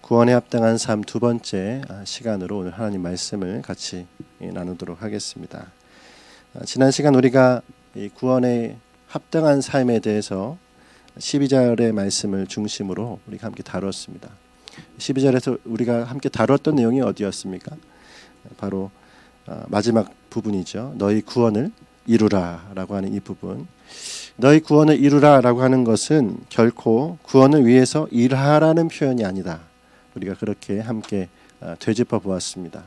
구원에 합당한 삶 두 번째 시간으로 오늘 하나님 말씀을 같이 나누도록 하겠습니다. 지난 시간 우리가 이 구원에 합당한 삶에 대해서 12절의 말씀을 중심으로 우리가 함께 다뤘습니다. 12절에서 우리가 함께 다뤘던 내용이 어디였습니까? 바로 마지막 부분이죠. 너희 구원을 이루라 라고 하는 이 부분. 너희 구원을 이루라 라고 하는 것은 결코 구원을 위해서 일하라는 표현이 아니다. 우리가 그렇게 함께 되짚어 보았습니다.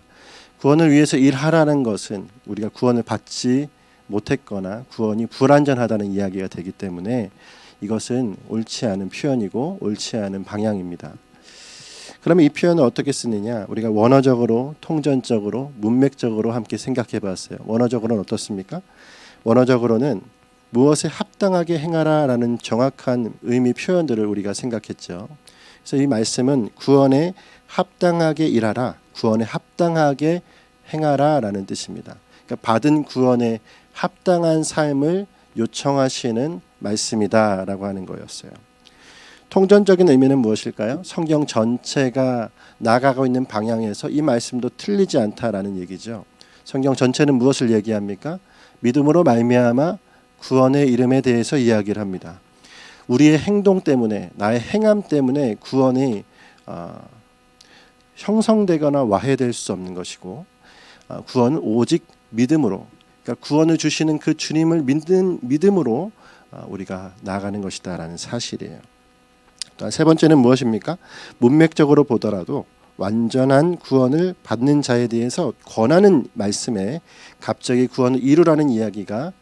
구원을 위해서 일하라는 것은 우리가 구원을 받지 못했거나 구원이 불완전하다는 이야기가 되기 때문에 이것은 옳지 않은 표현이고 옳지 않은 방향입니다. 그러면 이 표현을 어떻게 쓰느냐? 우리가 원어적으로, 통전적으로, 문맥적으로 함께 생각해 봤어요. 원어적으로는 어떻습니까? 원어적으로는 무엇에 합당하게 행하라라는 정확한 의미 표현들을 우리가 생각했죠. 그래서 이 말씀은 구원에 합당하게 일하라, 구원에 합당하게 행하라라는 뜻입니다. 그러니까 받은 구원에 합당한 삶을 요청하시는 말씀이다라고 하는 거였어요. 통전적인 의미는 무엇일까요? 성경 전체가 나아가고 있는 방향에서 이 말씀도 틀리지 않다라는 얘기죠. 성경 전체는 무엇을 얘기합니까? 믿음으로 말미암아 구원의 이름에 대해서 이야기를 합니다. 우리의 행동 때문에, 나의 행함 때문에 구원이 형성되거나 와해될 수 없는 것이고, 구원은 오직 믿음으로, 그러니까 구원을 주시는 그 주님을 믿는 믿음으로 우리가 나아가는 것이다라는 사실이에요. 또한 세 번째는 무엇입니까? 문맥적으로 보더라도 완전한 구원을 받는 자에 대해서 권하는 말씀에 갑자기 구원을 이루라는 이야기가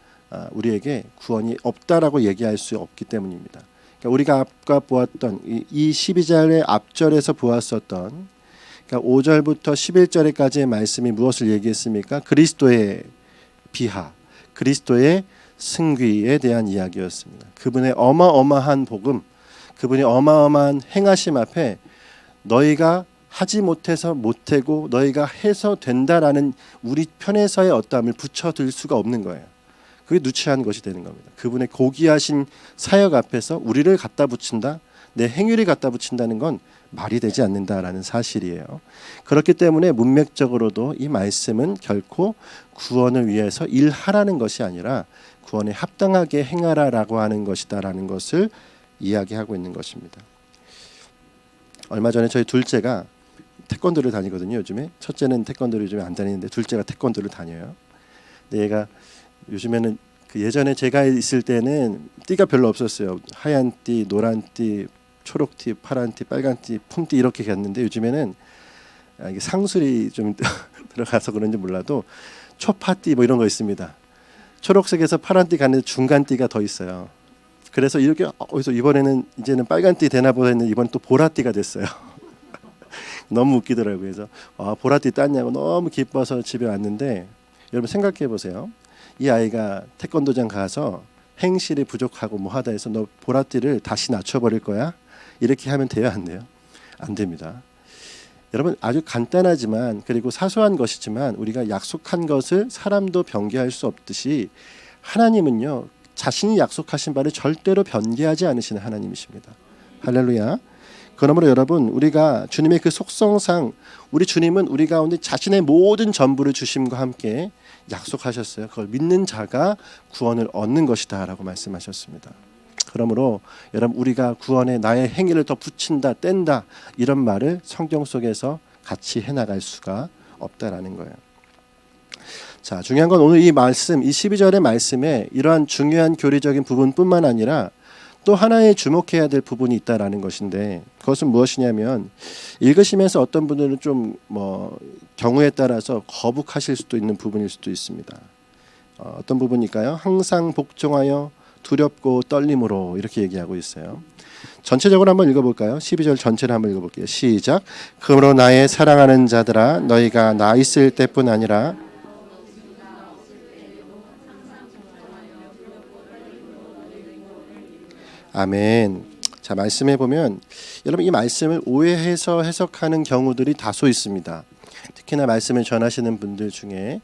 우리에게 구원이 없다라고 얘기할 수 없기 때문입니다. 그러니까 우리가 아까 보았던 이 12절의 앞절에서 보았었던, 그러니까 5절부터 11절까지의 말씀이 무엇을 얘기했습니까? 그리스도의 비하, 그리스도의 승귀에 대한 이야기였습니다. 그분의 어마어마한 복음, 그분이 어마어마한 행하심 앞에 너희가 하지 못해서 못하고 너희가 해서 된다라는 우리 편에서의 어떠함을 붙여들 수가 없는 거예요. 그게 누추한 것이 되는 겁니다. 그분의 고귀하신 사역 앞에서 우리를 갖다 붙인다, 내 행위를 갖다 붙인다는 건 말이 되지 않는다라는 사실이에요. 그렇기 때문에 문맥적으로도 이 말씀은 결코 구원을 위해서 일하라는 것이 아니라 구원에 합당하게 행하라라고 하는 것이다라는 것을 이야기하고 있는 것입니다. 얼마 전에 저희 둘째가 태권도를 다니거든요. 요즘에 첫째는 태권도를 요즘에 안 다니는데 둘째가 태권도를 다녀요. 근데 얘가 요즘에는 그 예전에 제가 있을 때는 띠가 별로 없었어요. 하얀 띠, 노란 띠, 초록 띠, 파란 띠, 빨간 띠, 폼띠 이렇게 갔는데 요즘에는 이게 상술이 좀 들어가서 그런지 몰라도 초파띠 뭐 이런 거 있습니다. 초록색에서 파란 띠 가는데 중간 띠가 더 있어요. 그래서 이렇게 그래서 이번에는 이제는 빨간 띠 되나 보다 했는데 이번 또 보라띠가 됐어요. 너무 웃기더라고요. 그래서 보라띠 땄냐고 너무 기뻐서 집에 왔는데 여러분 생각해 보세요. 이 아이가 태권도장 가서 행실이 부족하고 뭐 하다 해서 너 보라띠를 다시 낮춰버릴 거야? 이렇게 하면 돼요? 안 돼요? 안 됩니다. 여러분 아주 간단하지만 그리고 사소한 것이지만 우리가 약속한 것을 사람도 변개할 수 없듯이 하나님은요 자신이 약속하신 바를 절대로 변개하지 않으시는 하나님이십니다. 할렐루야. 그러므로 여러분 우리가 주님의 그 속성상 우리 주님은 우리 가운데 자신의 모든 전부를 주심과 함께 약속하셨어요. 그걸 믿는 자가 구원을 얻는 것이다 라고 말씀하셨습니다. 그러므로 여러분 우리가 구원에 나의 행위를 더 붙인다 뗀다 이런 말을 성경 속에서 같이 해나갈 수가 없다라는 거예요. 자, 중요한 건 오늘 이 말씀, 이 12절의 말씀에 이러한 중요한 교리적인 부분뿐만 아니라 또 하나의 주목해야 될 부분이 있다라는 것인데 그것은 무엇이냐면 읽으시면서 어떤 분들은 좀 경우에 따라서 거북하실 수도 있는 부분일 수도 있습니다. 어떤 부분일까요? 항상 복종하여 두렵고 떨림으로 이렇게 얘기하고 있어요. 전체적으로 한번 읽어볼까요? 12절 전체를 한번 읽어볼게요. 시작. 그러므로 나의 사랑하는 자들아 너희가 나 있을 때뿐 아니라 아멘. 자, 말씀해 보면 여러분 이 말씀을 오해해서 해석하는 경우들이 다소 있습니다. 특히나 말씀을 전하시는 분들 중에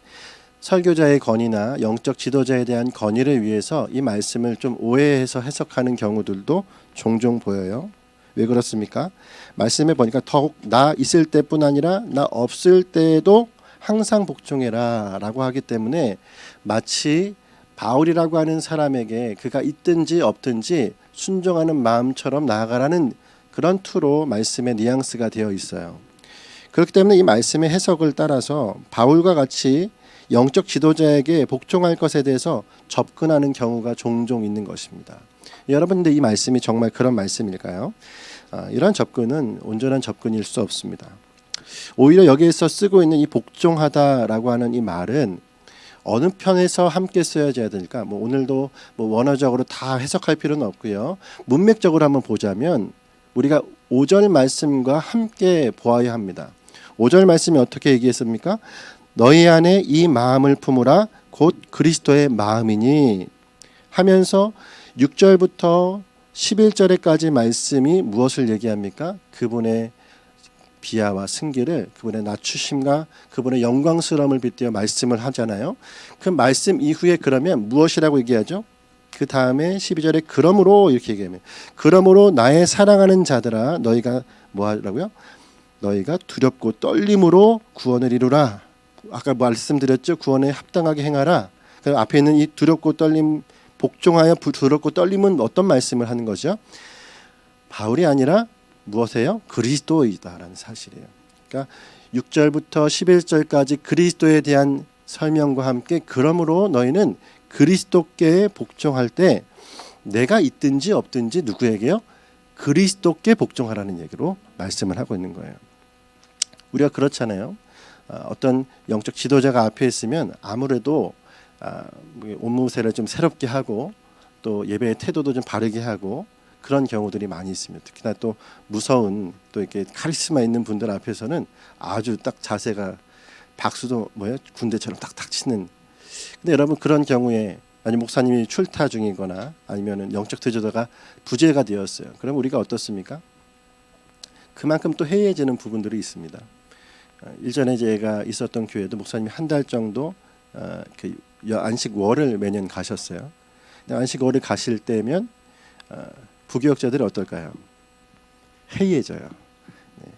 설교자의 건의나 영적 지도자에 대한 건의를 위해서 이 말씀을 좀 오해해서 해석하는 경우들도 종종 보여요. 왜 그렇습니까? 말씀에 보니까 더욱 나 있을 때뿐 아니라 나 없을 때에도 항상 복종해라 라고 하기 때문에 마치 바울이라고 하는 사람에게 그가 있든지 없든지 순종하는 마음처럼 나아가라는 그런 투로 말씀의 뉘앙스가 되어 있어요. 그렇기 때문에 이 말씀의 해석을 따라서 바울과 같이 영적 지도자에게 복종할 것에 대해서 접근하는 경우가 종종 있는 것입니다. 여러분, 근데 이 말씀이 정말 그런 말씀일까요? 이런 접근은 온전한 접근일 수 없습니다. 오히려 여기에서 쓰고 있는 이 복종하다라고 하는 이 말은 어느 편에서 함께 써야져야 될까? 오늘도 원어적으로 다 해석할 필요는 없고요. 문맥적으로 한번 보자면 우리가 5절 말씀과 함께 보아야 합니다. 5절 말씀이 어떻게 얘기했습니까? 너희 안에 이 마음을 품으라 곧 그리스도의 마음이니 하면서 6절부터 11절에까지 말씀이 무엇을 얘기합니까? 그분의 비하와 승기를, 그분의 낮추심과 그분의 영광스러움을 빗대어 말씀을 하잖아요. 그 말씀 이후에 그러면 무엇이라고 얘기하죠? 그 다음에 12절에 그러므로 이렇게 얘기하면 그러므로 나의 사랑하는 자들아 너희가 뭐 하라고요? 너희가 두렵고 떨림으로 구원을 이루라. 아까 말씀드렸죠. 구원에 합당하게 행하라. 그 앞에 있는 이 두렵고 떨림, 복종하여 두렵고 떨림은 어떤 말씀을 하는 거죠? 바울이 아니라 무엇이에요? 그리스도이다라는 사실이에요. 그러니까 6절부터 11절까지 그리스도에 대한 설명과 함께 그러므로 너희는 그리스도께 복종할 때 내가 있든지 없든지 누구에게요? 그리스도께 복종하라는 얘기로 말씀을 하고 있는 거예요. 우리가 그렇잖아요. 어떤 영적 지도자가 앞에 있으면 아무래도 옷무새를 좀 새롭게 하고 또 예배의 태도도 좀 바르게 하고 그런 경우들이 많이 있습니다. 특히나 또 무서운 또 이렇게 카리스마 있는 분들 앞에서는 아주 딱 자세가 박수도 군대처럼 딱딱 치는. 근데 여러분 그런 경우에 아니 목사님이 출타 중이거나 아니면은 영적 지도자가 부재가 되었어요. 그럼 우리가 어떻습니까? 그만큼 또 해이해지는 부분들이 있습니다. 일전에 제가 있었던 교회도 목사님이 한 달 정도 그 안식월을 매년 가셨어요. 안식월을 가실 때면 부교역자들이 어떨까요? 해이해져요. 네,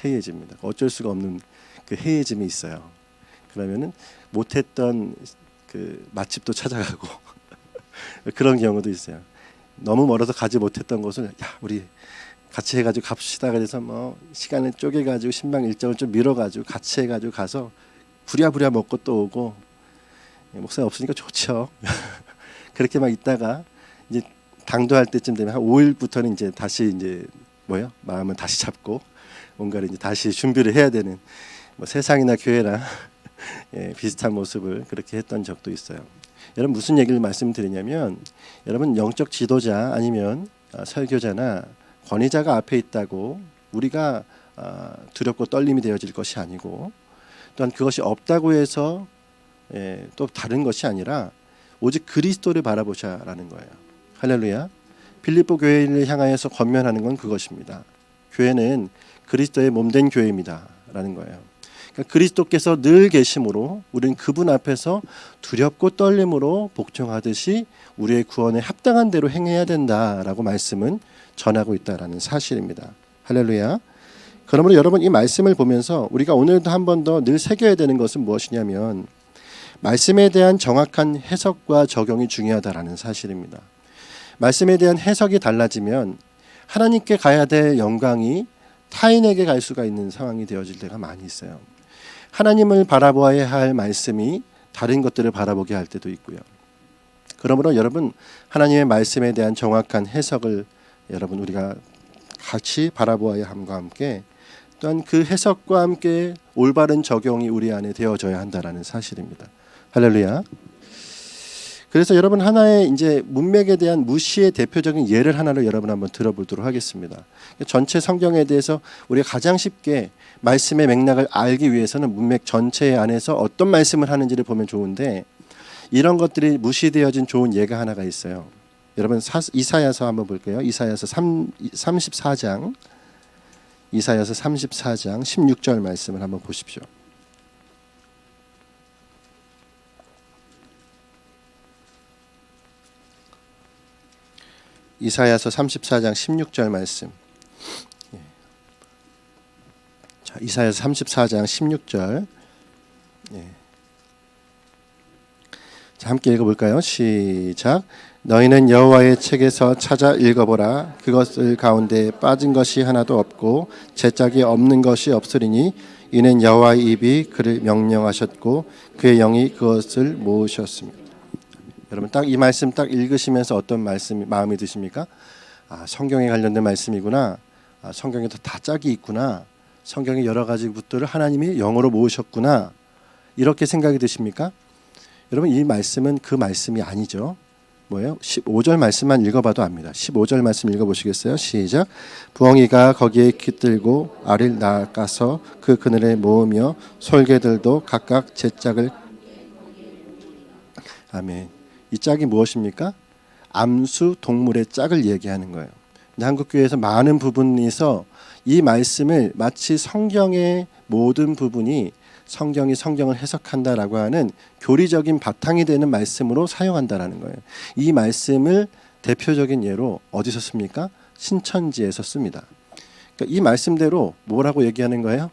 해이해집니다. 어쩔 수가 없는 그 해이해짐이 있어요. 그러면은 못했던 그 맛집도 찾아가고 그런 경우도 있어요. 너무 멀어서 가지 못했던 곳을 야 우리 같이 해가지고 갑시다. 그래서 시간을 쪼개가지고 신방 일정을 좀 밀어가지고 같이 해가지고 가서 부랴부랴 먹고 또 오고. 목사님 없으니까 좋죠. 그렇게 막 있다가 이제 당도할 때쯤 되면 한 5일부터는 이제 다시 이제 마음은 다시 잡고 뭔가를 이제 다시 준비를 해야 되는 세상이나 교회나 비슷한 모습을 그렇게 했던 적도 있어요. 여러분 무슨 얘기를 말씀드리냐면 여러분 영적 지도자 아니면 설교자나 권위자가 앞에 있다고 우리가 두렵고 떨림이 되어질 것이 아니고 또한 그것이 없다고 해서 또 다른 것이 아니라 오직 그리스도를 바라보자라는 거예요. 할렐루야. 빌립보 교회를 향하여서 권면하는 건 그것입니다. 교회는 그리스도의 몸된 교회입니다 라는 거예요. 그러니까 그리스도께서 늘 계심으로 우리는 그분 앞에서 두렵고 떨림으로 복종하듯이 우리의 구원에 합당한 대로 행해야 된다라고 말씀은 전하고 있다라는 사실입니다. 할렐루야. 그러므로 여러분 이 말씀을 보면서 우리가 오늘도 한 번 더 늘 새겨야 되는 것은 무엇이냐면 말씀에 대한 정확한 해석과 적용이 중요하다라는 사실입니다. 말씀에 대한 해석이 달라지면 하나님께 가야 될 영광이 타인에게 갈 수가 있는 상황이 되어질 때가 많이 있어요. 하나님을 바라보아야 할 말씀이 다른 것들을 바라보게 할 때도 있고요. 그러므로 여러분 하나님의 말씀에 대한 정확한 해석을 여러분 우리가 같이 바라보아야 함과 함께 또한 그 해석과 함께 올바른 적용이 우리 안에 되어져야 한다라는 사실입니다. 할렐루야. 그래서 여러분 하나의 이제 문맥에 대한 무시의 대표적인 예를 하나를 여러분 한번 들어보도록 하겠습니다. 전체 성경에 대해서 우리가 가장 쉽게 말씀의 맥락을 알기 위해서는 문맥 전체 안에서 어떤 말씀을 하는지를 보면 좋은데 이런 것들이 무시되어진 좋은 예가 하나가 있어요. 여러분 이사야서 한번 볼게요. 이사야서 34장 16절 말씀을 한번 보십시오. 이사야서 34장 16절 말씀. 자, 이사야서 34장 16절. 자, 함께 읽어볼까요? 시작. 너희는 여호와의 책에서 찾아 읽어보라. 그것을 가운데 빠진 것이 하나도 없고 제짝이 없는 것이 없으리니 이는 여호와의 입이 그를 명령하셨고 그의 영이 그것을 모으셨습니다. 여러분 딱 이 말씀 딱 읽으시면서 어떤 말씀이 마음이 드십니까? 아, 성경에 관련된 말씀이구나. 아, 성경에도 다 짝이 있구나. 성경의 여러 가지 것들을 하나님이 영어로 모으셨구나. 이렇게 생각이 드십니까? 여러분 이 말씀은 그 말씀이 아니죠. 뭐예요? 15절 말씀만 읽어봐도 압니다. 15절 말씀 읽어보시겠어요? 시작. 부엉이가 거기에 깃들고 알을 낚아서 그 그늘에 모으며 솔개들도 각각 제 짝을. 아멘. 이 짝이 무엇입니까? 암수 동물의 짝을 얘기하는 거예요. 근데 한국교회에서 많은 부분에서 이 말씀을 마치 성경의 모든 부분이 성경이 성경을 해석한다라고 하는 교리적인 바탕이 되는 말씀으로 사용한다라는 거예요. 이 말씀을 대표적인 예로 어디서 씁니까? 신천지에서 씁니다. 그러니까 이 말씀대로 뭐라고 얘기하는 거예요?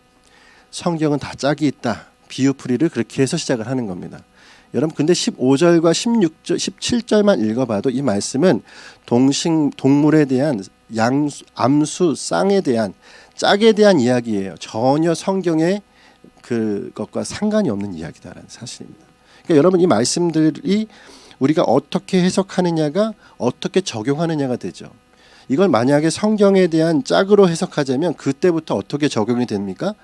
성경은 다 짝이 있다. 비유풀이를 그렇게 해서 시작을 하는 겁니다. 여러분 근데 15절과 16절, 17절만 읽어봐도 이 말씀은 동물에 대한 암수, 쌍에 대한 짝에 대한 이야기예요. 전혀 성경의 그것과 상관이 없는 이야기다라는 사실입니다. 그러니까 여러분 이 말씀들이 우리가 어떻게 해석하느냐가 어떻게 적용하느냐가 되죠. 이걸 만약에 성경에 대한 짝으로 해석하자면 그때부터 어떻게 적용이 됩니까?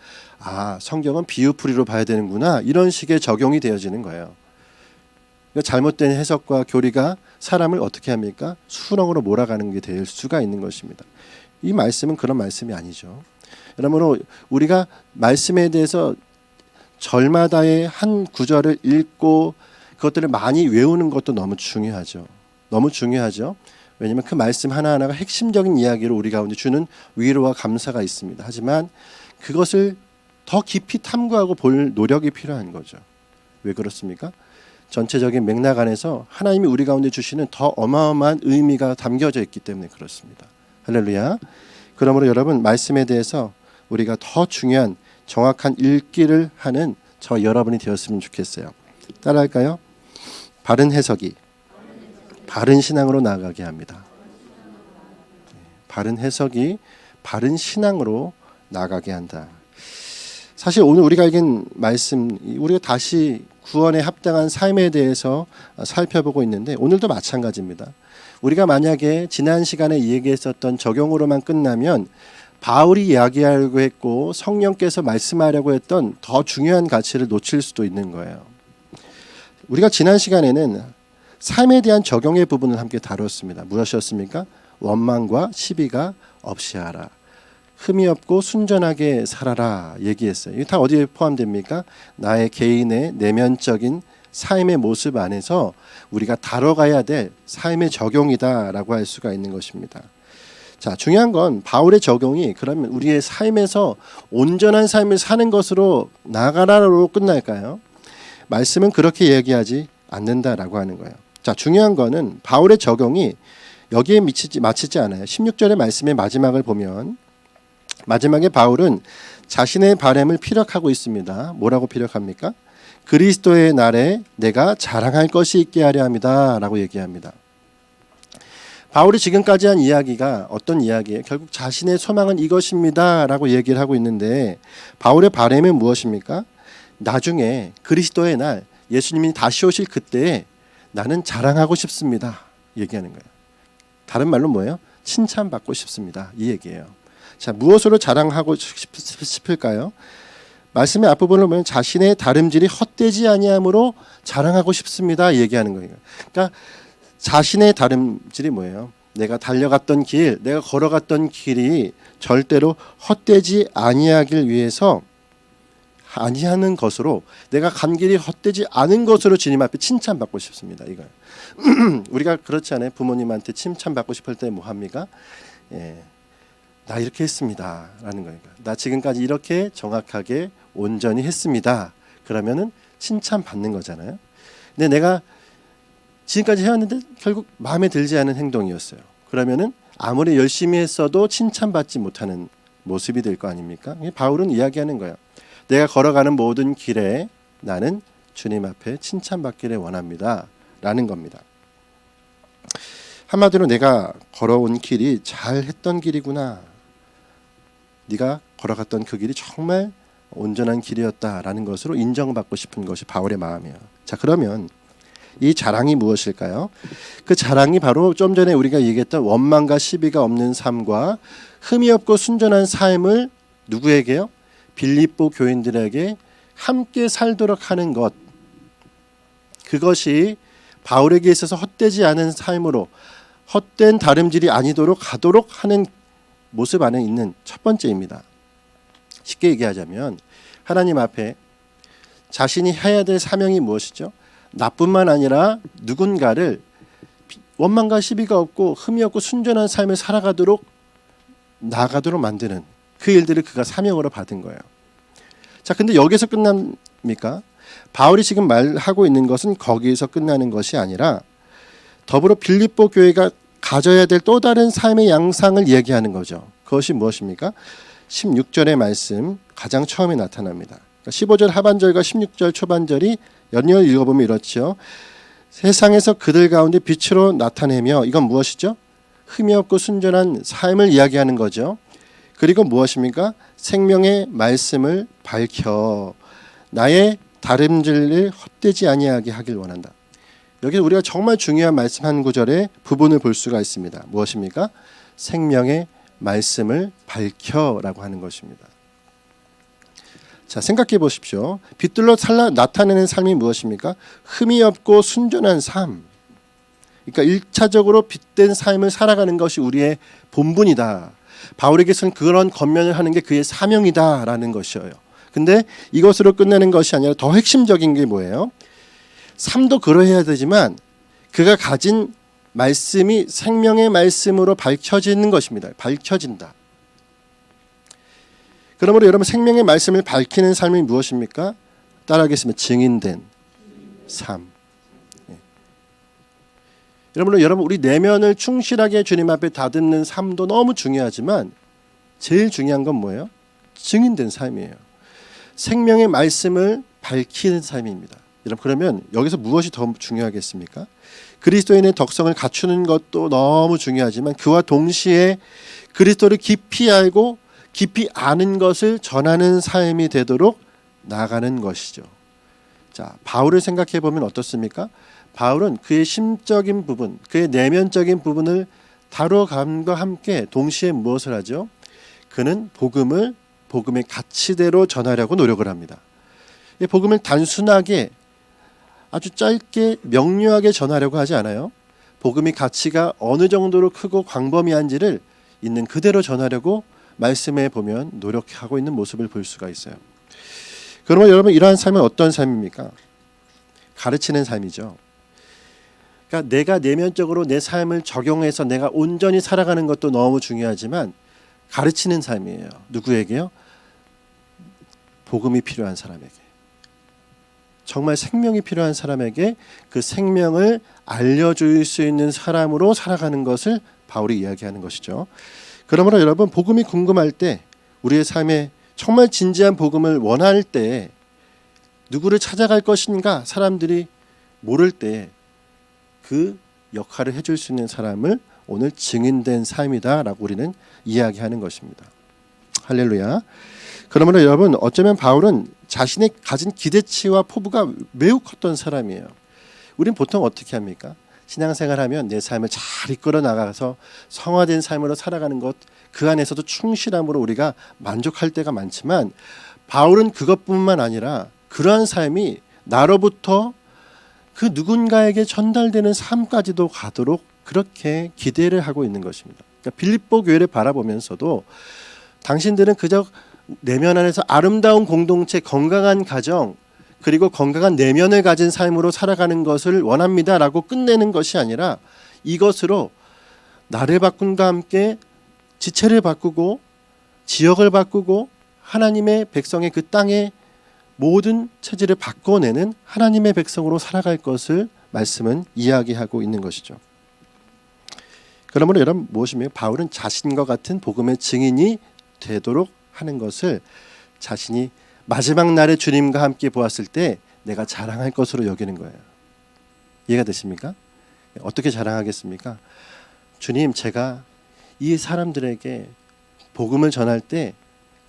아, 성경은 비유풀이로 봐야 되는구나. 이런 식의 적용이 되어지는 거예요. 그러니까 잘못된 해석과 교리가 사람을 어떻게 합니까? 수렁으로 몰아가는 게 될 수가 있는 것입니다. 이 말씀은 그런 말씀이 아니죠. 여러분 우리가 말씀에 대해서 절마다의 한 구절을 읽고 그것들을 많이 외우는 것도 너무 중요하죠. 너무 중요하죠. 왜냐하면 그 말씀 하나하나가 핵심적인 이야기를 우리 가운데 주는 위로와 감사가 있습니다. 하지만 그것을 더 깊이 탐구하고 볼 노력이 필요한 거죠. 왜 그렇습니까? 전체적인 맥락 안에서 하나님이 우리 가운데 주시는 더 어마어마한 의미가 담겨져 있기 때문에 그렇습니다. 할렐루야. 그러므로 여러분 말씀에 대해서 우리가 더 중요한 정확한 읽기를 하는 저 여러분이 되었으면 좋겠어요. 따라할까요? 바른 해석이 바른 신앙으로 나아가게 합니다. 바른 해석이 바른 신앙으로 나아가게 한다. 사실 오늘 우리가 읽은 말씀, 우리가 다시 구원에 합당한 삶에 대해서 살펴보고 있는데 오늘도 마찬가지입니다. 우리가 만약에 지난 시간에 얘기했었던 적용으로만 끝나면 바울이 이야기하려고 했고 성령께서 말씀하려고 했던 더 중요한 가치를 놓칠 수도 있는 거예요. 우리가 지난 시간에는 삶에 대한 적용의 부분을 함께 다뤘습니다. 무엇이었습니까? 원망과 시비가 없이 하라. 흠이 없고 순전하게 살아라 얘기했어요. 이게 다 어디에 포함됩니까? 나의 개인의 내면적인 삶의 모습 안에서 우리가 다뤄가야 될 삶의 적용이다라고 할 수가 있는 것입니다. 자, 중요한 건 바울의 적용이 그러면 우리의 삶에서 온전한 삶을 사는 것으로 나가라로 끝날까요? 말씀은 그렇게 얘기하지 않는다라고 하는 거예요. 자, 중요한 거는 바울의 적용이 여기에 마치지 않아요. 16절의 말씀의 마지막을 보면 마지막에 바울은 자신의 바램을 피력하고 있습니다. 뭐라고 피력합니까? 그리스도의 날에 내가 자랑할 것이 있게 하려 합니다 라고 얘기합니다. 바울이 지금까지 한 이야기가 어떤 이야기예요? 결국 자신의 소망은 이것입니다 라고 얘기를 하고 있는데 바울의 바램은 무엇입니까? 나중에 그리스도의 날 예수님이 다시 오실 그때에 나는 자랑하고 싶습니다 얘기하는 거예요. 다른 말로 뭐예요? 칭찬받고 싶습니다 이 얘기예요. 자, 무엇으로 자랑하고 싶을까요? 말씀의 앞부분을 보면 자신의 다름질이 헛되지 아니함으로 자랑하고 싶습니다 얘기하는 거예요. 그러니까 자신의 다름질이 뭐예요? 내가 달려갔던 길, 내가 걸어갔던 길이 절대로 헛되지 아니하길 위해서 아니하는 것으로 내가 간 길이 헛되지 않은 것으로 주님 앞에 칭찬받고 싶습니다. 이거 우리가 그렇지 않아요? 부모님한테 칭찬받고 싶을 때 뭐 합니까? 나 이렇게 했습니다 라는 거니까 나 지금까지 이렇게 정확하게 온전히 했습니다. 그러면은 칭찬받는 거잖아요. 근데 내가 지금까지 해왔는데 결국 마음에 들지 않은 행동이었어요. 그러면은 아무리 열심히 했어도 칭찬받지 못하는 모습이 될 거 아닙니까? 바울은 이야기하는 거예요. 내가 걸어가는 모든 길에 나는 주님 앞에 칭찬받기를 원합니다 라는 겁니다. 한마디로 내가 걸어온 길이 잘했던 길이구나, 네가 걸어갔던 그 길이 정말 온전한 길이었다라는 것으로 인정받고 싶은 것이 바울의 마음이에요. 자, 그러면 이 자랑이 무엇일까요? 그 자랑이 바로 좀 전에 우리가 얘기했던 원망과 시비가 없는 삶과 흠이 없고 순전한 삶을 누구에게요? 빌립보 교인들에게 함께 살도록 하는 것, 그것이 바울에게 있어서 헛되지 않은 삶으로 헛된 다름질이 아니도록 가도록 하는 모습 안에 있는 첫 번째입니다. 쉽게 얘기하자면 하나님 앞에 자신이 해야 될 사명이 무엇이죠? 나뿐만 아니라 누군가를 원망과 시비가 없고 흠이 없고 순전한 삶을 살아가도록 나아가도록 만드는 그 일들을 그가 사명으로 받은 거예요. 자, 근데 여기서 끝납니까? 바울이 지금 말하고 있는 것은 거기에서 끝나는 것이 아니라 더불어 빌립보 교회가 가져야 될 또 다른 삶의 양상을 얘기하는 거죠. 그것이 무엇입니까? 16절의 말씀 가장 처음에 나타납니다. 15절 하반절과 16절 초반절이 연이어 읽어보면 이렇죠. 세상에서 그들 가운데 빛으로 나타내며, 이건 무엇이죠? 흠이 없고 순전한 삶을 이야기하는 거죠. 그리고 무엇입니까? 생명의 말씀을 밝혀 나의 다름질을 헛되지 아니하게 하길 원한다. 여기서 우리가 정말 중요한 말씀 한 구절의 부분을 볼 수가 있습니다. 무엇입니까? 생명의 말씀을 밝혀라고 하는 것입니다. 자, 생각해 보십시오. 빛들로 나타내는 삶이 무엇입니까? 흠이 없고 순전한 삶. 그러니까 1차적으로 빛된 삶을 살아가는 것이 우리의 본분이다. 바울에게서는 그런 권면을 하는 게 그의 사명이다라는 것이에요. 근데 이것으로 끝내는 것이 아니라 더 핵심적인 게 뭐예요? 삶도 그러해야 되지만 그가 가진 말씀이 생명의 말씀으로 밝혀지는 것입니다. 밝혀진다. 그러므로 여러분, 생명의 말씀을 밝히는 삶이 무엇입니까? 따라하겠습니다. 증인된 삶. 여러분, 우리 내면을 충실하게 주님 앞에 다듬는 삶도 너무 중요하지만 제일 중요한 건 뭐예요? 증인된 삶이에요. 생명의 말씀을 밝히는 삶입니다. 여러분, 그러면 여기서 무엇이 더 중요하겠습니까? 그리스도인의 덕성을 갖추는 것도 너무 중요하지만 그와 동시에 그리스도를 깊이 알고 깊이 아는 것을 전하는 삶이 되도록 나아가는 것이죠. 자, 바울을 생각해 보면 어떻습니까? 바울은 그의 심적인 부분, 그의 내면적인 부분을 다뤄감과 함께 동시에 무엇을 하죠? 그는 복음의 가치대로 전하려고 노력을 합니다. 이 복음을 단순하게 아주 짧게 명료하게 전하려고 하지 않아요. 복음의 가치가 어느 정도로 크고 광범위한지를 있는 그대로 전하려고 말씀에 보면 노력하고 있는 모습을 볼 수가 있어요. 그러면 여러분, 이러한 삶은 어떤 삶입니까? 가르치는 삶이죠. 그러니까 내가 내면적으로 내 삶을 적용해서 내가 온전히 살아가는 것도 너무 중요하지만 가르치는 삶이에요. 누구에게요? 복음이 필요한 사람에게, 정말 생명이 필요한 사람에게 그 생명을 알려줄 수 있는 사람으로 살아가는 것을 바울이 이야기하는 것이죠. 그러므로 여러분, 복음이 궁금할 때, 우리의 삶에 정말 진지한 복음을 원할 때 누구를 찾아갈 것인가 사람들이 모를 때 그 역할을 해줄 수 있는 사람을 오늘 증인된 삶이다라고 우리는 이야기하는 것입니다. 할렐루야. 그러므로 여러분, 어쩌면 바울은 자신의 가진 기대치와 포부가 매우 컸던 사람이에요. 우리는 보통 어떻게 합니까? 신앙생활하면 내 삶을 잘 이끌어 나가서 성화된 삶으로 살아가는 것, 그 안에서도 충실함으로 우리가 만족할 때가 많지만 바울은 그것뿐만 아니라 그러한 삶이 나로부터 그 누군가에게 전달되는 삶까지도 가도록 그렇게 기대를 하고 있는 것입니다. 그러니까 빌립보 교회를 바라보면서도 당신들은 그저 내면 안에서 아름다운 공동체, 건강한 가정, 그리고 건강한 내면을 가진 삶으로 살아가는 것을 원합니다라고 끝내는 것이 아니라 이것으로 나를 바꾼과 함께 지체를 바꾸고 지역을 바꾸고 하나님의 백성의 그 땅의 모든 체질을 바꿔내는 하나님의 백성으로 살아갈 것을 말씀은 이야기하고 있는 것이죠. 그러므로 여러분 무엇입니까? 바울은 자신과 같은 복음의 증인이 되도록 하는 것을 자신이 마지막 날에 주님과 함께 보았을 때 내가 자랑할 것으로 여기는 거예요. 이해가 되십니까? 어떻게 자랑하겠습니까? 주님, 제가 이 사람들에게 복음을 전할 때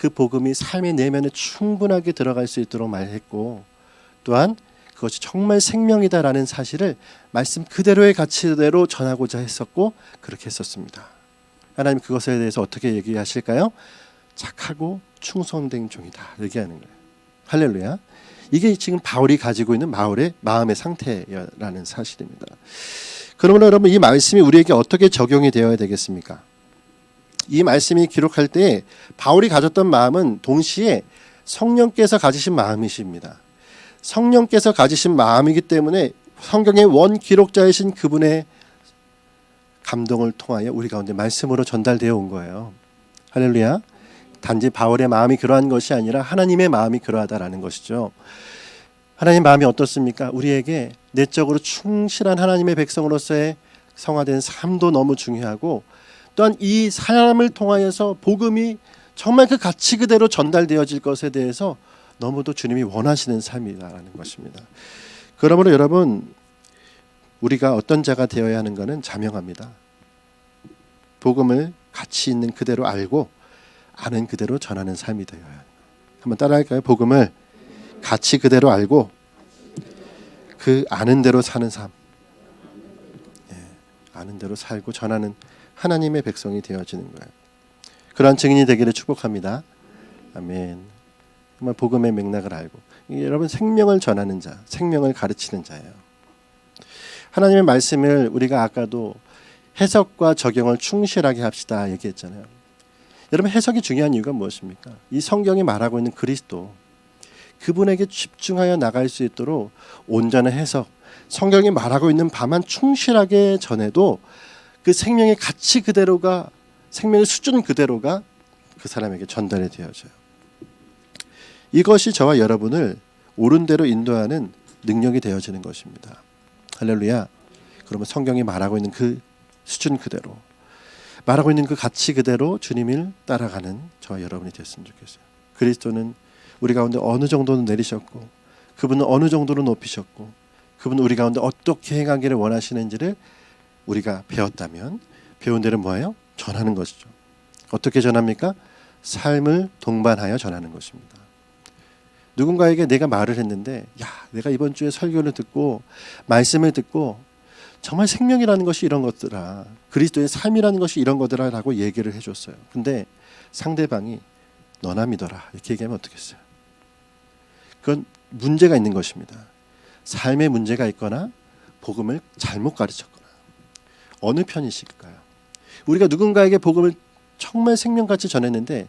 그 복음이 삶의 내면에 충분하게 들어갈 수 있도록 말했고, 또한 그것이 정말 생명이다라는 사실을 말씀 그대로의 가치대로 전하고자 했었고 그렇게 했었습니다. 하나님 그것에 대해서 어떻게 얘기하실까요? 착하고 충성된 종이다 얘기하는 거예요. 할렐루야. 이게 지금 바울이 가지고 있는 바울의 마음의 상태라는 사실입니다. 그러므로 여러분 이 말씀이 우리에게 어떻게 적용이 되어야 되겠습니까? 이 말씀이 기록할 때 바울이 가졌던 마음은 동시에 성령께서 가지신 마음이십니다. 성령께서 가지신 마음이기 때문에 성경의 원 기록자이신 그분의 감동을 통하여 우리 가운데 말씀으로 전달되어 온 거예요. 할렐루야. 단지 바울의 마음이 그러한 것이 아니라 하나님의 마음이 그러하다라는 것이죠. 하나님의 마음이 어떻습니까? 우리에게 내적으로 충실한 하나님의 백성으로서의 성화된 삶도 너무 중요하고, 또한 이 사람을 통하여서 복음이 정말 그 가치 그대로 전달되어질 것에 대해서 너무도 주님이 원하시는 삶이라는 것입니다. 그러므로 여러분 우리가 어떤 자가 되어야 하는 것은 자명합니다. 복음을 가치 있는 그대로 알고 아는 그대로 전하는 삶이 되어야 합니다. 한번 따라할까요? 복음을 가치 그대로 알고 그 아는 대로 사는 삶. 아는 대로 살고 전하는 하나님의 백성이 되어지는 거예요. 그러한 증인이 되기를 축복합니다. 아멘. 정말 복음의 맥락을 알고, 여러분 생명을 전하는 자, 생명을 가르치는 자예요. 하나님의 말씀을 우리가 아까도 해석과 적용을 충실하게 합시다 얘기했잖아요. 여러분 해석이 중요한 이유가 무엇입니까? 이 성경이 말하고 있는 그리스도, 그분에게 집중하여 나갈 수 있도록 온전한 해석, 성경이 말하고 있는 바만 충실하게 전해도 그 생명의 가치 그대로가, 생명의 수준 그대로가 그 사람에게 전달이 되어져요. 이것이 저와 여러분을 옳은 대로 인도하는 능력이 되어지는 것입니다. 할렐루야. 그러면 성경이 말하고 있는 그 수준 그대로, 말하고 있는 그 가치 그대로 주님을 따라가는 저와 여러분이 됐으면 좋겠어요. 그리스도는 우리 가운데 어느 정도는 내리셨고, 그분은 어느 정도로 높이셨고, 그분은 우리 가운데 어떻게 행하기를 원하시는지를 우리가 배웠다면 배운 대로 뭐예요? 전하는 것이죠. 어떻게 전합니까? 삶을 동반하여 전하는 것입니다. 누군가에게 내가 말을 했는데, 야, 내가 이번 주에 설교를 듣고 말씀을 듣고 정말 생명이라는 것이 이런 것들아, 그리스도의 삶이라는 것이 이런 거더라 라고 얘기를 해줬어요. 근데 상대방이 너나 믿어라 이렇게 얘기하면 어떻겠어요? 그건 문제가 있는 것입니다. 삶에 문제가 있거나 복음을 잘못 가르쳤거나 어느 편이실까요? 우리가 누군가에게 복음을 정말 생명같이 전했는데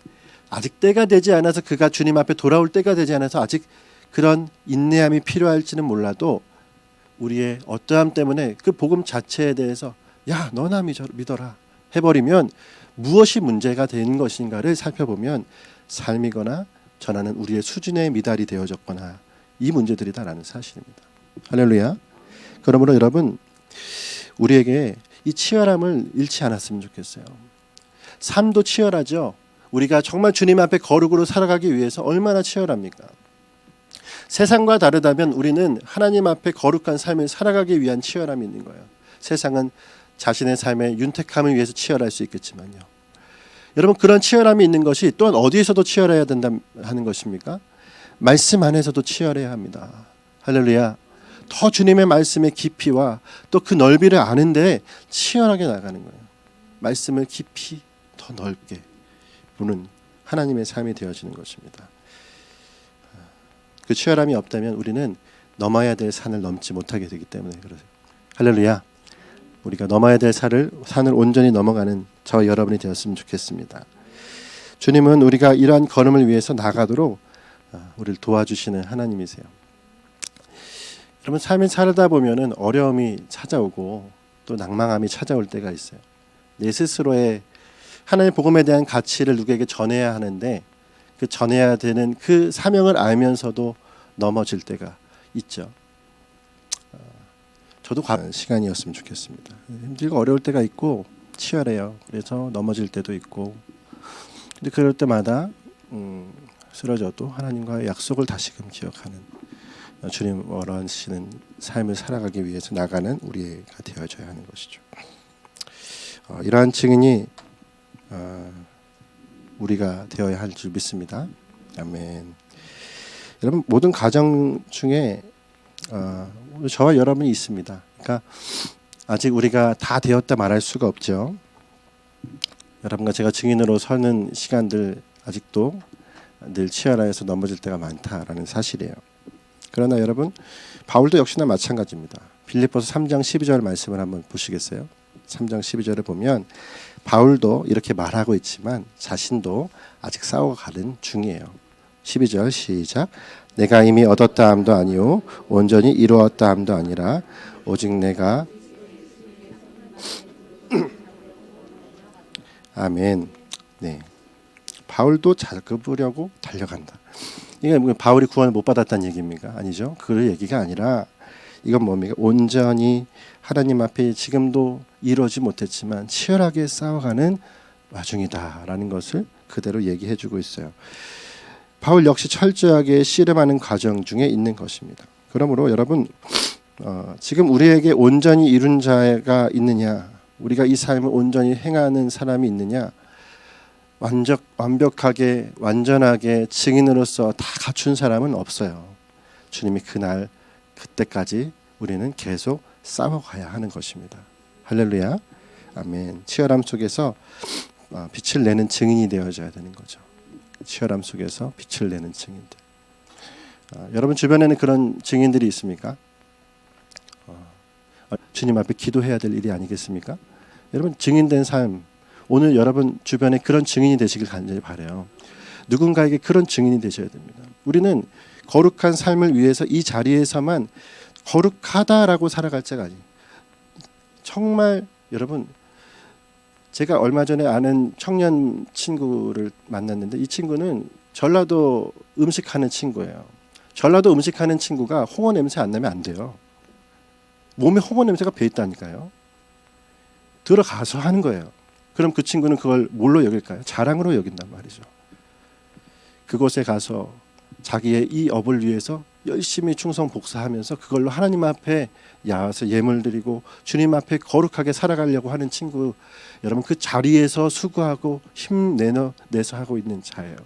아직 때가 되지 않아서 그가 주님 앞에 돌아올 때가 되지 않아서 아직 그런 인내함이 필요할지는 몰라도 우리의 어떠함 때문에 그 복음 자체에 대해서 야, 너나 믿어라 해버리면 무엇이 문제가 되는 것인가를 살펴보면 삶이거나 전하는 우리의 수준에 미달이 되어졌거나 이 문제들이다라는 사실입니다. 할렐루야. 그러므로 여러분 우리에게 이 치열함을 잃지 않았으면 좋겠어요. 삶도 치열하죠. 우리가 정말 주님 앞에 거룩으로 살아가기 위해서 얼마나 치열합니까? 세상과 다르다면 우리는 하나님 앞에 거룩한 삶을 살아가기 위한 치열함이 있는 거예요. 세상은 자신의 삶의 윤택함을 위해서 치열할 수 있겠지만요. 여러분 그런 치열함이 있는 것이 또한 어디에서도 치열해야 된다 하는 것입니까? 말씀 안에서도 치열해야 합니다. 할렐루야. 더 주님의 말씀의 깊이와 또 그 넓이를 아는데 치열하게 나가는 거예요. 말씀을 깊이 더 넓게 보는 하나님의 삶이 되어지는 것입니다. 그 치열함이 없다면 우리는 넘어야 될 산을 넘지 못하게 되기 때문에 그러세요. 할렐루야. 우리가 넘어야 될 산을 온전히 넘어가는 저와 여러분이 되었으면 좋겠습니다. 주님은 우리가 이러한 걸음을 위해서 나가도록 우리를 도와주시는 하나님이세요. 여러분 삶을 살다 보면은 어려움이 찾아오고 또 낭망함이 찾아올 때가 있어요. 내 스스로의 하나님의 복음에 대한 가치를 누구에게 전해야 하는데 그 전해야 되는 그 사명을 알면서도 넘어질 때가 있죠. 저도 시간이었으면 좋겠습니다. 힘들고 어려울 때가 있고 치열해요. 그래서 넘어질 때도 있고, 근데 그럴 때마다 쓰러져도 하나님과의 약속을 다시금 기억하는, 주님 원하시는 삶을 살아가기 위해서 나가는 우리가 되어져야 하는 것이죠. 이러한 증인이 우리가 되어야 할 줄 믿습니다. 아멘. 여러분, 모든 가정 중에 저와 여러분이 있습니다. 그러니까 아직 우리가 다 되었다 말할 수가 없죠. 여러분과 제가 증인으로 서는 시간들 아직도 늘 치열하여서 넘어질 때가 많다라는 사실이에요. 그러나 여러분, 바울도 역시나 마찬가지입니다. 빌립보서 3장 12절 말씀을 한번 보시겠어요? 3장 12절을 보면 바울도 이렇게 말하고 있지만 자신도 아직 싸워가는 중이에요. 12절 시작. 내가 이미 얻었다 함도 아니요 온전히 이루었다 함도 아니라 오직 내가 아멘. 네, 바울도 잡으려고 달려간다. 이게 바울이 구원을 못 받았다는 얘기입니까? 아니죠. 그 얘기가 아니라 이건 뭡니까? 온전히 하나님 앞에 지금도 이루어지 못했지만 치열하게 싸워가는 와중이다라는 것을 그대로 얘기해주고 있어요. 바울 역시 철저하게 씨름하는 과정 중에 있는 것입니다. 그러므로 여러분, 지금 우리에게 온전히 이룬 자가 있느냐, 우리가 이 삶을 온전히 행하는 사람이 있느냐, 완벽하게 완전하게 증인으로서 다 갖춘 사람은 없어요. 주님이 그날 그때까지 우리는 계속 싸워가야 하는 것입니다. 할렐루야, 아멘. 치열함 속에서 빛을 내는 증인이 되어져야 되는 거죠. 치열함 속에서 빛을 내는 증인들. 여러분 주변에는 그런 증인들이 있습니까? 주님 앞에 기도해야 될 일이 아니겠습니까? 여러분, 증인된 삶, 오늘 여러분 주변에 그런 증인이 되시길 간절히 바라요. 누군가에게 그런 증인이 되셔야 됩니다. 우리는 거룩한 삶을 위해서 이 자리에서만 거룩하다라고 살아갈 자가 아니에요. 정말 여러분, 제가 얼마 전에 아는 청년 친구를 만났는데 이 친구는 전라도 음식하는 친구예요. 전라도 음식하는 친구가 홍어 냄새 안 나면 안 돼요. 몸에 홍어 냄새가 배 있다니까요. 들어가서 하는 거예요. 그럼 그 친구는 그걸 뭘로 여길까요? 자랑으로 여긴단 말이죠. 그곳에 가서 자기의 이 업을 위해서 열심히 충성 복사하면서 그걸로 하나님 앞에 야와서 예물 드리고 주님 앞에 거룩하게 살아가려고 하는 친구, 여러분 그 자리에서 수고하고 힘 내서 하고 있는 자예요.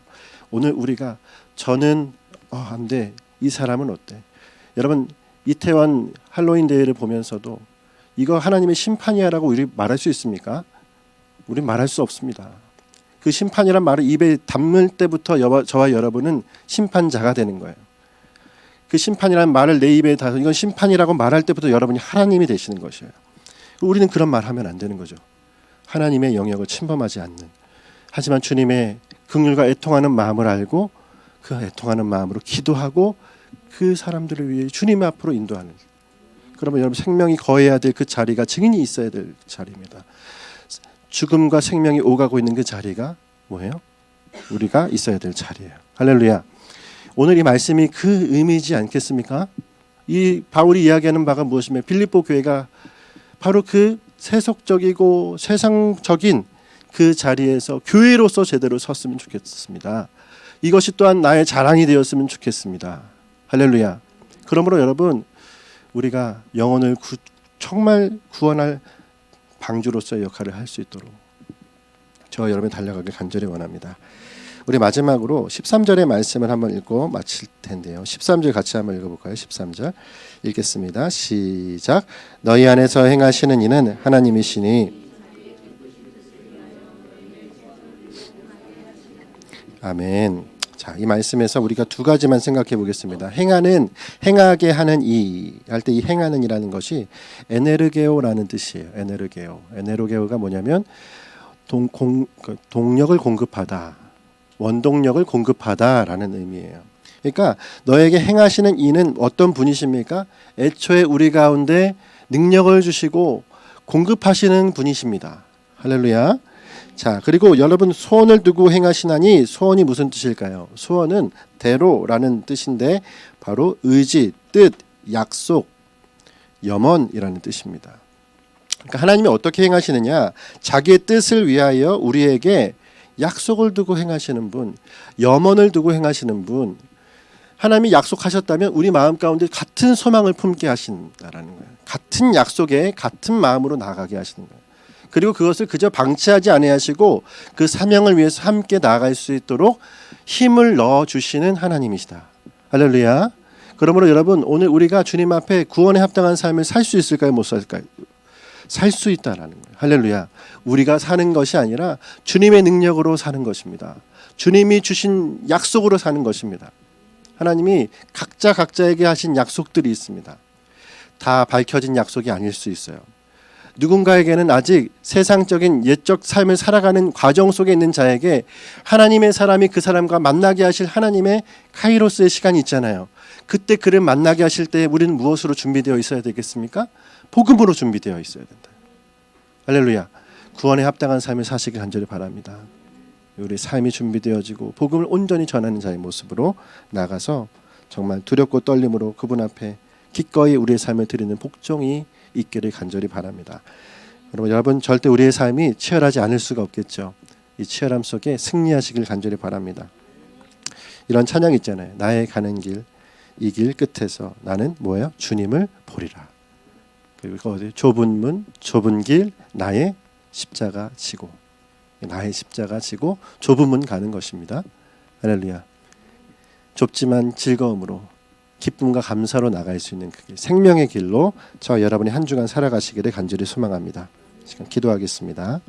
오늘 우리가 저는 안 돼, 이 사람은 어때? 여러분, 이태원 할로윈 대회를 보면서도 이거 하나님의 심판이야라고 우리 말할 수 있습니까? 우리 말할 수 없습니다. 그 심판이란 말을 입에 담을 때부터 저와 여러분은 심판자가 되는 거예요. 그 심판이라는 말을 내 입에 담아서 이건 심판이라고 말할 때부터 여러분이 하나님이 되시는 것이에요. 우리는 그런 말 하면 안 되는 거죠. 하나님의 영역을 침범하지 않는, 하지만 주님의 긍휼과 애통하는 마음을 알고 그 애통하는 마음으로 기도하고 그 사람들을 위해 주님 앞으로 인도하는, 그러면 여러분 생명이 거해야 될 그 자리가 증인이 있어야 될 자리입니다. 죽음과 생명이 오가고 있는 그 자리가 뭐예요? 우리가 있어야 될 자리예요. 할렐루야. 오늘 이 말씀이 그 의미이지 않겠습니까? 이 바울이 이야기하는 바가 무엇이며 빌립보 교회가 바로 그 세속적이고 세상적인 그 자리에서 교회로서 제대로 섰으면 좋겠습니다. 이것이 또한 나의 자랑이 되었으면 좋겠습니다. 할렐루야. 그러므로 여러분, 우리가 영혼을 정말 구원할 방주로서의 역할을 할 수 있도록 저와 여러분이 달려가길 간절히 원합니다. 우리 마지막으로 13절의 말씀을 한번 읽고 마칠 텐데요. 13절 같이 한번 읽어볼까요? 13절 읽겠습니다. 시작. 너희 안에서 행하시는 이는 하나님이시니 아멘. 자, 이 말씀에서 우리가 두 가지만 생각해 보겠습니다. 행하게 하는 이 할 때 이 행하는이라는 것이 에네르게오라는 뜻이에요. 에네르게오가 뭐냐면 동력을 공급하다, 원동력을 공급하다라는 의미예요. 그러니까 너에게 행하시는 이는 어떤 분이십니까? 애초에 우리 가운데 능력을 주시고 공급하시는 분이십니다. 할렐루야. 자, 그리고 여러분 소원을 두고 행하시나니, 소원이 무슨 뜻일까요? 소원은 대로라는 뜻인데 바로 의지, 뜻, 약속, 염원이라는 뜻입니다. 그러니까 하나님이 어떻게 행하시느냐? 자기의 뜻을 위하여 우리에게 약속을 두고 행하시는 분, 염원을 두고 행하시는 분. 하나님이 약속하셨다면 우리 마음 가운데 같은 소망을 품게 하신다라는 거예요. 같은 약속에 같은 마음으로 나아가게 하시는 거예요. 그리고 그것을 그저 방치하지 아니하시고 그 사명을 위해서 함께 나아갈 수 있도록 힘을 넣어 주시는 하나님이시다. 할렐루야. 그러므로 여러분, 오늘 우리가 주님 앞에 구원에 합당한 삶을 살 수 있을까요? 못 살까요? 살 수 있다라는 거예요. 할렐루야. 우리가 사는 것이 아니라 주님의 능력으로 사는 것입니다. 주님이 주신 약속으로 사는 것입니다. 하나님이 각자에게 하신 약속들이 있습니다. 다 밝혀진 약속이 아닐 수 있어요. 누군가에게는 아직 세상적인 옛적 삶을 살아가는 과정 속에 있는 자에게 하나님의 사람이 그 사람과 만나게 하실 하나님의 카이로스의 시간이 있잖아요. 그때 그를 만나게 하실 때 우리는 무엇으로 준비되어 있어야 되겠습니까? 복음으로 준비되어 있어야 된다. 할렐루야. 구원에 합당한 삶을 사시길 간절히 바랍니다. 우리 삶이 준비되어지고 복음을 온전히 전하는 자의 모습으로 나가서 정말 두렵고 떨림으로 그분 앞에 기꺼이 우리의 삶을 드리는 복종이 있기를 간절히 바랍니다. 여러분 절대 우리의 삶이 치열하지 않을 수가 없겠죠. 이 치열함 속에 승리하시길 간절히 바랍니다. 이런 찬양 있잖아요. 나의 가는 길, 이 길 끝에서 나는 뭐예요? 주님을 보리라. 그리고 어디 좁은 문, 좁은 길, 나의 십자가 지고, 나의 십자가 지고 좁은 문 가는 것입니다. 할렐루야. 좁지만 즐거움으로 기쁨과 감사로 나갈 수 있는 그 길, 생명의 길로 저와 여러분이 한 주간 살아가시기를 간절히 소망합니다. 지금 기도하겠습니다.